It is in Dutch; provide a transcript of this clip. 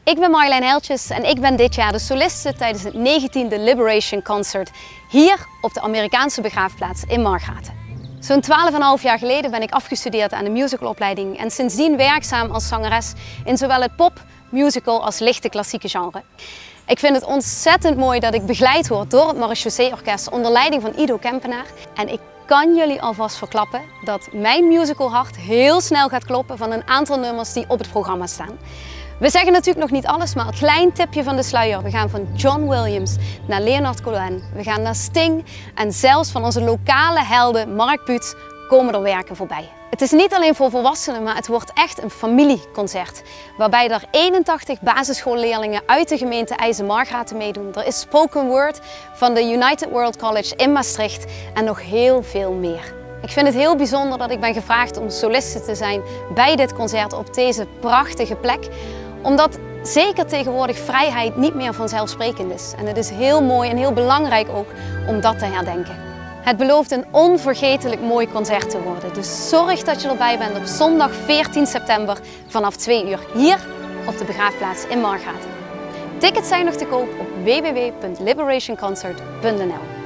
Ik ben Marjolein Heiltjes en ik ben dit jaar de soliste tijdens het 19e Liberation Concert hier op de Amerikaanse begraafplaats in Margraten. Zo'n 12,5 jaar geleden ben ik afgestudeerd aan de musicalopleiding en sindsdien werkzaam als zangeres in zowel het pop, musical als lichte klassieke genre. Ik vind het ontzettend mooi dat ik begeleid word door het Marechaussee Orkest onder leiding van Ido Kempenaar. En ik kan jullie alvast verklappen dat mijn musicalhart heel snel gaat kloppen van een aantal nummers die op het programma staan. We zeggen natuurlijk nog niet alles, maar een klein tipje van de sluier. We gaan van John Williams naar Leonard Cohen, we gaan naar Sting en zelfs van onze lokale helden Mark Buuts komen er werken voorbij. Het is niet alleen voor volwassenen, maar het wordt echt een familieconcert. Waarbij er 81 basisschoolleerlingen uit de gemeente IJsselmargraten meedoen. Er is spoken word van de United World College in Maastricht en nog heel veel meer. Ik vind het heel bijzonder dat ik ben gevraagd om soliste te zijn bij dit concert op deze prachtige plek. Omdat zeker tegenwoordig vrijheid niet meer vanzelfsprekend is. En het is heel mooi en heel belangrijk ook om dat te herdenken. Het belooft een onvergetelijk mooi concert te worden. Dus zorg dat je erbij bent op zondag 14 september vanaf 2 uur hier op de begraafplaats in Margraten. Tickets zijn nog te koop op www.liberationconcert.nl.